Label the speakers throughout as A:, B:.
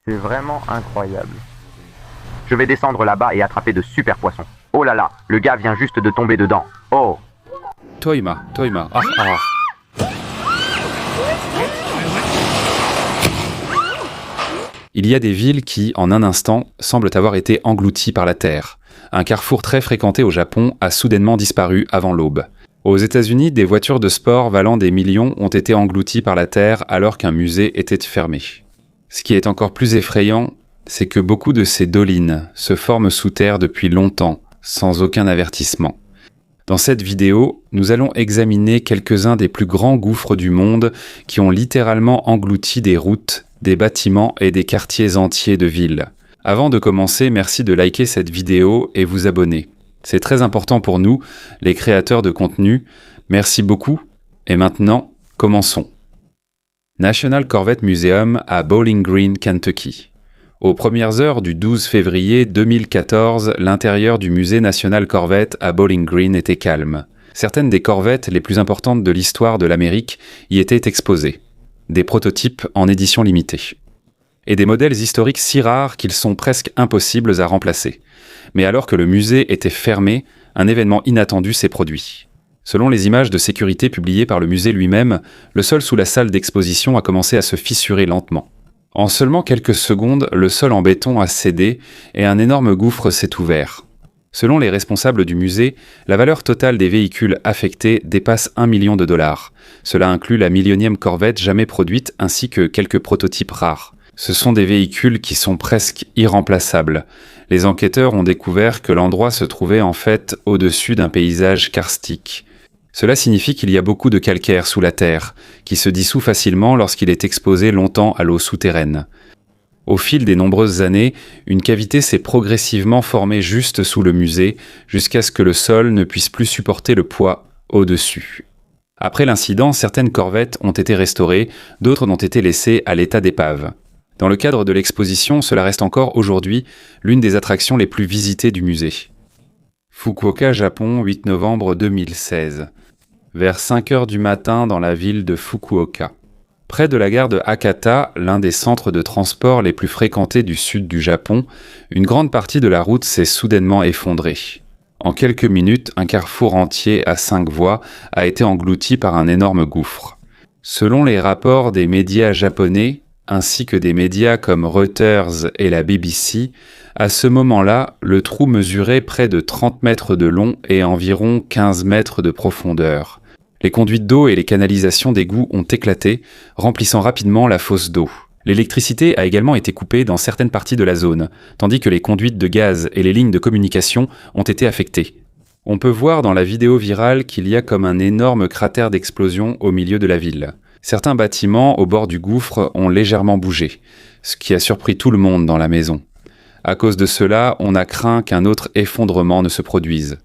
A: C'est vraiment incroyable. Je vais descendre là-bas et attraper de super poissons. Oh là là, le gars vient juste de tomber dedans. Oh.
B: Toima, ah ah. Il y a des villes qui, en un instant, semblent avoir été englouties par la Terre. Un carrefour très fréquenté au Japon a soudainement disparu avant l'aube. Aux États-Unis, des voitures de sport valant des millions ont été englouties par la Terre alors qu'un musée était fermé. Ce qui est encore plus effrayant, c'est que beaucoup de ces dolines se forment sous terre depuis longtemps, sans aucun avertissement. Dans cette vidéo, nous allons examiner quelques-uns des plus grands gouffres du monde qui ont littéralement englouti des routes, des bâtiments et des quartiers entiers de villes. Avant de commencer, merci de liker cette vidéo et vous abonner. C'est très important pour nous, les créateurs de contenu. Merci beaucoup. Et maintenant, commençons. National Corvette Museum à Bowling Green, Kentucky. Aux premières heures du 12 février 2014, l'intérieur du musée National Corvette à Bowling Green était calme. Certaines des corvettes les plus importantes de l'histoire de l'Amérique y étaient exposées. Des prototypes en édition limitée. Et des modèles historiques si rares qu'ils sont presque impossibles à remplacer. Mais alors que le musée était fermé, un événement inattendu s'est produit. Selon les images de sécurité publiées par le musée lui-même, le sol sous la salle d'exposition a commencé à se fissurer lentement. En seulement quelques secondes, le sol en béton a cédé et un énorme gouffre s'est ouvert. Selon les responsables du musée, la valeur totale des véhicules affectés dépasse $1 million. Cela inclut la millionième corvette jamais produite ainsi que quelques prototypes rares. Ce sont des véhicules qui sont presque irremplaçables. Les enquêteurs ont découvert que l'endroit se trouvait en fait au-dessus d'un paysage karstique. Cela signifie qu'il y a beaucoup de calcaire sous la terre, qui se dissout facilement lorsqu'il est exposé longtemps à l'eau souterraine. Au fil des nombreuses années, une cavité s'est progressivement formée juste sous le musée, jusqu'à ce que le sol ne puisse plus supporter le poids au-dessus. Après l'incident, certaines corvettes ont été restaurées, d'autres n'ont été laissées à l'état d'épave. Dans le cadre de l'exposition, cela reste encore aujourd'hui l'une des attractions les plus visitées du musée. Fukuoka, Japon, 8 novembre 2016. Vers 5 heures du matin dans la ville de Fukuoka. Près de la gare de Hakata, l'un des centres de transport les plus fréquentés du sud du Japon, une grande partie de la route s'est soudainement effondrée. En quelques minutes, un carrefour entier à 5 voies a été englouti par un énorme gouffre. Selon les rapports des médias japonais, ainsi que des médias comme Reuters et la BBC, à ce moment-là, le trou mesurait près de 30 mètres de long et environ 15 mètres de profondeur. Les conduites d'eau et les canalisations d'égouts ont éclaté, remplissant rapidement la fosse d'eau. L'électricité a également été coupée dans certaines parties de la zone, tandis que les conduites de gaz et les lignes de communication ont été affectées. On peut voir dans la vidéo virale qu'il y a comme un énorme cratère d'explosion au milieu de la ville. Certains bâtiments au bord du gouffre ont légèrement bougé, ce qui a surpris tout le monde dans la maison. À cause de cela, on a craint qu'un autre effondrement ne se produise.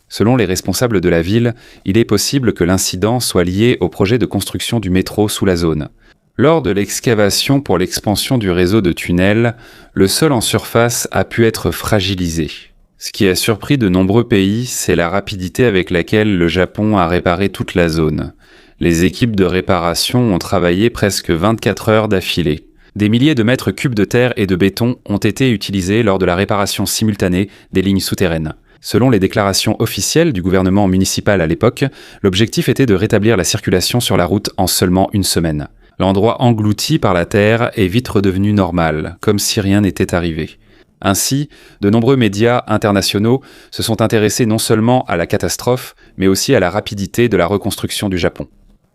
B: Selon les responsables de la ville, il est possible que l'incident soit lié au projet de construction du métro sous la zone. Lors de l'excavation pour l'expansion du réseau de tunnels, le sol en surface a pu être fragilisé. Ce qui a surpris de nombreux pays, c'est la rapidité avec laquelle le Japon a réparé toute la zone. Les équipes de réparation ont travaillé presque 24 heures d'affilée. Des milliers de mètres cubes de terre et de béton ont été utilisés lors de la réparation simultanée des lignes souterraines. Selon les déclarations officielles du gouvernement municipal à l'époque, l'objectif était de rétablir la circulation sur la route en seulement une semaine. L'endroit englouti par la terre est vite redevenu normal, comme si rien n'était arrivé. Ainsi, de nombreux médias internationaux se sont intéressés non seulement à la catastrophe, mais aussi à la rapidité de la reconstruction du Japon.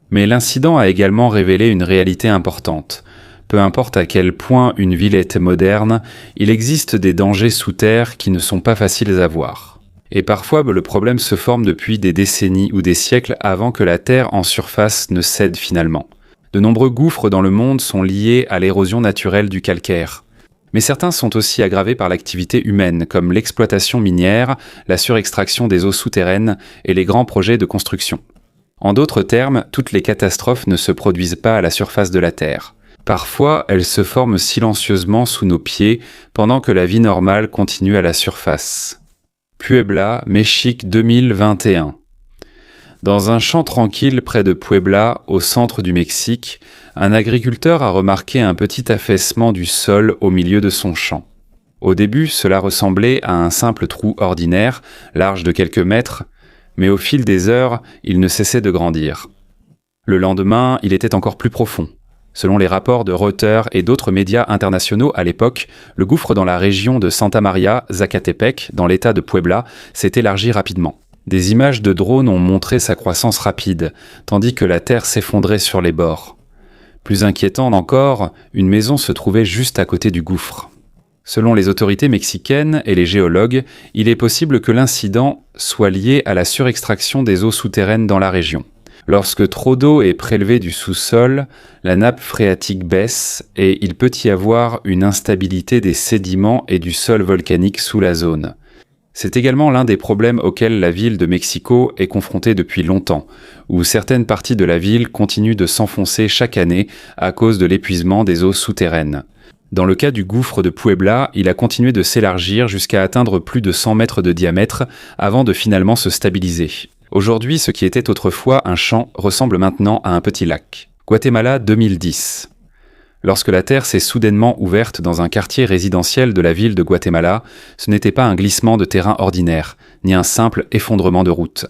B: Mais l'incident a également révélé une réalité importante. Peu importe à quel point une ville est moderne, il existe des dangers sous terre qui ne sont pas faciles à voir. Et parfois, le problème se forme depuis des décennies ou des siècles avant que la terre en surface ne cède finalement. De nombreux gouffres dans le monde sont liés à l'érosion naturelle du calcaire. Mais certains sont aussi aggravés par l'activité humaine, comme l'exploitation minière, la surextraction des eaux souterraines et les grands projets de construction. En d'autres termes, toutes les catastrophes ne se produisent pas à la surface de la Terre. Parfois, elles se forment silencieusement sous nos pieds, pendant que la vie normale continue à la surface. Puebla, Mexique 2021. Dans un champ tranquille près de Puebla, au centre du Mexique, un agriculteur a remarqué un petit affaissement du sol au milieu de son champ. Au début, cela ressemblait à un simple trou ordinaire, large de quelques mètres, mais au fil des heures, il ne cessait de grandir. Le lendemain, il était encore plus profond. Selon les rapports de Reuters et d'autres médias internationaux à l'époque, le gouffre dans la région de Santa Maria, Zacatepec, dans l'état de Puebla, s'est élargi rapidement. Des images de drones ont montré sa croissance rapide, tandis que la terre s'effondrait sur les bords. Plus inquiétant encore, une maison se trouvait juste à côté du gouffre. Selon les autorités mexicaines et les géologues, il est possible que l'incident soit lié à la surextraction des eaux souterraines dans la région. Lorsque trop d'eau est prélevée du sous-sol, la nappe phréatique baisse et il peut y avoir une instabilité des sédiments et du sol volcanique sous la zone. C'est également l'un des problèmes auxquels la ville de Mexico est confrontée depuis longtemps, où certaines parties de la ville continuent de s'enfoncer chaque année à cause de l'épuisement des eaux souterraines. Dans le cas du gouffre de Puebla, il a continué de s'élargir jusqu'à atteindre plus de 100 mètres de diamètre avant de finalement se stabiliser. Aujourd'hui, ce qui était autrefois un champ ressemble maintenant à un petit lac. Guatemala 2010. Lorsque la terre s'est soudainement ouverte dans un quartier résidentiel de la ville de Guatemala, ce n'était pas un glissement de terrain ordinaire, ni un simple effondrement de route.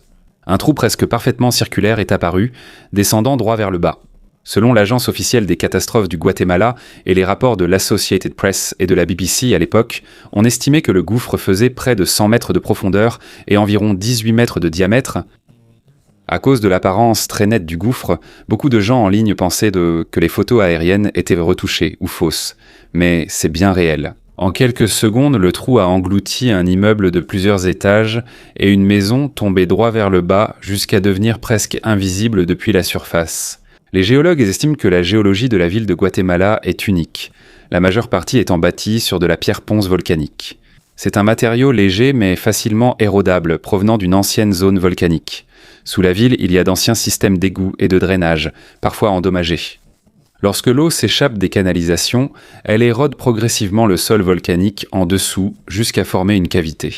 B: Un trou presque parfaitement circulaire est apparu, descendant droit vers le bas. Selon l'agence officielle des catastrophes du Guatemala et les rapports de l'Associated Press et de la BBC à l'époque, on estimait que le gouffre faisait près de 100 mètres de profondeur et environ 18 mètres de diamètre. À cause de l'apparence très nette du gouffre, beaucoup de gens en ligne pensaient que les photos aériennes étaient retouchées ou fausses. Mais c'est bien réel. En quelques secondes, le trou a englouti un immeuble de plusieurs étages et une maison tombée droit vers le bas jusqu'à devenir presque invisible depuis la surface. Les géologues estiment que la géologie de la ville de Guatemala est unique, la majeure partie étant bâtie sur de la pierre ponce volcanique. C'est un matériau léger mais facilement érodable provenant d'une ancienne zone volcanique. Sous la ville, il y a d'anciens systèmes d'égouts et de drainage, parfois endommagés. Lorsque l'eau s'échappe des canalisations, elle érode progressivement le sol volcanique en dessous jusqu'à former une cavité.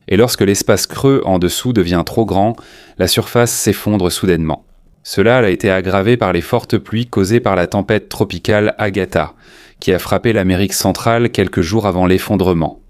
B: Et lorsque l'espace creux en dessous devient trop grand, la surface s'effondre soudainement. Cela a été aggravé par les fortes pluies causées par la tempête tropicale Agatha, qui a frappé l'Amérique centrale quelques jours avant l'effondrement.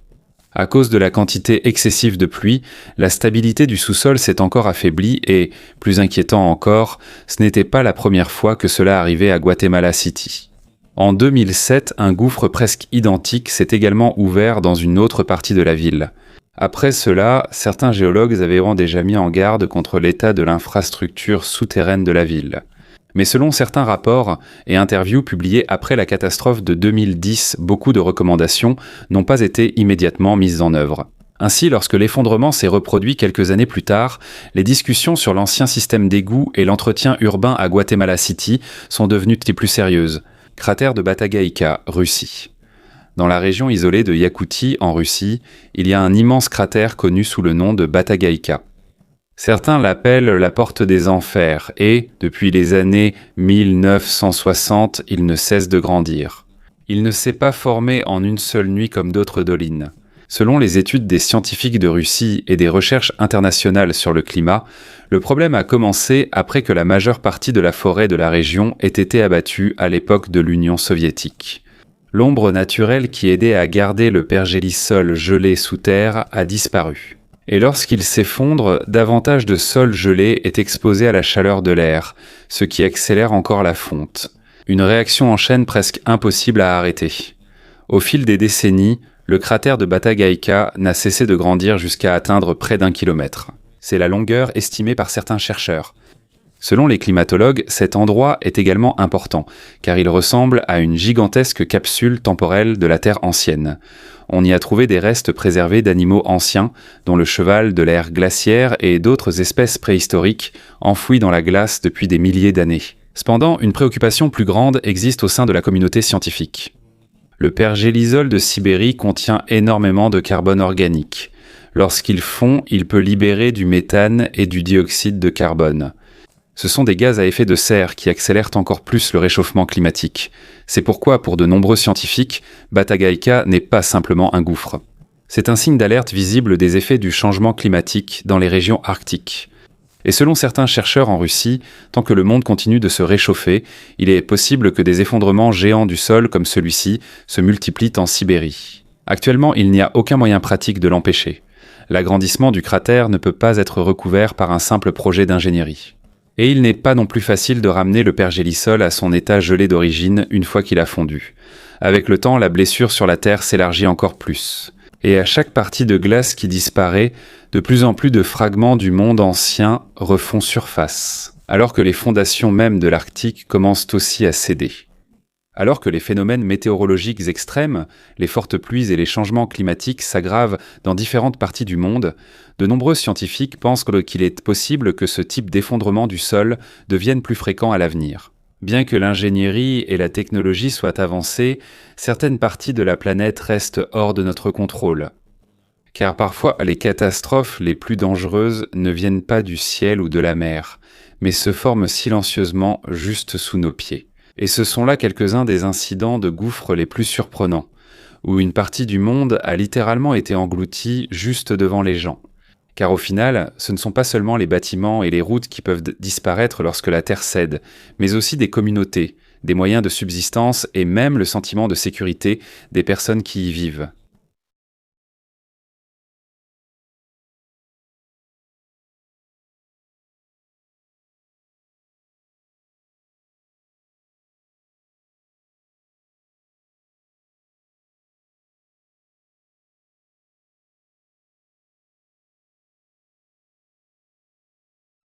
B: À cause de la quantité excessive de pluie, la stabilité du sous-sol s'est encore affaiblie et, plus inquiétant encore, ce n'était pas la première fois que cela arrivait à Guatemala City. En 2007, un gouffre presque identique s'est également ouvert dans une autre partie de la ville. Après cela, certains géologues avaient déjà mis en garde contre l'état de l'infrastructure souterraine de la ville. Mais selon certains rapports et interviews publiés après la catastrophe de 2010, beaucoup de recommandations n'ont pas été immédiatement mises en œuvre. Ainsi, lorsque l'effondrement s'est reproduit quelques années plus tard, les discussions sur l'ancien système d'égouts et l'entretien urbain à Guatemala City sont devenues plus sérieuses. Cratère de Batagaïka, Russie. Dans la région isolée de Yakoutie, en Russie, il y a un immense cratère connu sous le nom de Batagaïka. Certains l'appellent la porte des enfers et, depuis les années 1960, il ne cesse de grandir. Il ne s'est pas formé en une seule nuit comme d'autres dolines. Selon les études des scientifiques de Russie et des recherches internationales sur le climat, le problème a commencé après que la majeure partie de la forêt de la région ait été abattue à l'époque de l'Union soviétique. L'ombre naturelle qui aidait à garder le pergélisol gelé sous terre a disparu. Et lorsqu'il s'effondre, davantage de sol gelé est exposé à la chaleur de l'air, ce qui accélère encore la fonte. Une réaction en chaîne presque impossible à arrêter. Au fil des décennies, le cratère de Batagaïka n'a cessé de grandir jusqu'à atteindre près d'1 kilomètre. C'est la longueur estimée par certains chercheurs. Selon les climatologues, cet endroit est également important, car il ressemble à une gigantesque capsule temporelle de la Terre ancienne. On y a trouvé des restes préservés d'animaux anciens, dont le cheval de l'ère glaciaire et d'autres espèces préhistoriques, enfouies dans la glace depuis des milliers d'années. Cependant, une préoccupation plus grande existe au sein de la communauté scientifique. Le pergélisol de Sibérie contient énormément de carbone organique. Lorsqu'il fond, il peut libérer du méthane et du dioxyde de carbone. Ce sont des gaz à effet de serre qui accélèrent encore plus le réchauffement climatique. C'est pourquoi, pour de nombreux scientifiques, Batagaïka n'est pas simplement un gouffre. C'est un signe d'alerte visible des effets du changement climatique dans les régions arctiques. Et selon certains chercheurs en Russie, tant que le monde continue de se réchauffer, il est possible que des effondrements géants du sol comme celui-ci se multiplient en Sibérie. Actuellement, il n'y a aucun moyen pratique de l'empêcher. L'agrandissement du cratère ne peut pas être recouvert par un simple projet d'ingénierie. Et il n'est pas non plus facile de ramener le pergélisol à son état gelé d'origine une fois qu'il a fondu. Avec le temps, la blessure sur la Terre s'élargit encore plus. Et à chaque partie de glace qui disparaît, de plus en plus de fragments du monde ancien refont surface, alors que les fondations mêmes de l'Arctique commencent aussi à céder. Alors que les phénomènes météorologiques extrêmes, les fortes pluies et les changements climatiques s'aggravent dans différentes parties du monde, de nombreux scientifiques pensent qu'il est possible que ce type d'effondrement du sol devienne plus fréquent à l'avenir. Bien que l'ingénierie et la technologie soient avancées, certaines parties de la planète restent hors de notre contrôle. Car parfois, les catastrophes les plus dangereuses ne viennent pas du ciel ou de la mer, mais se forment silencieusement juste sous nos pieds. Et ce sont là quelques-uns des incidents de gouffres les plus surprenants, où une partie du monde a littéralement été engloutie juste devant les gens. Car au final, ce ne sont pas seulement les bâtiments et les routes qui peuvent disparaître lorsque la Terre cède, mais aussi des communautés, des moyens de subsistance et même le sentiment de sécurité des personnes qui y vivent.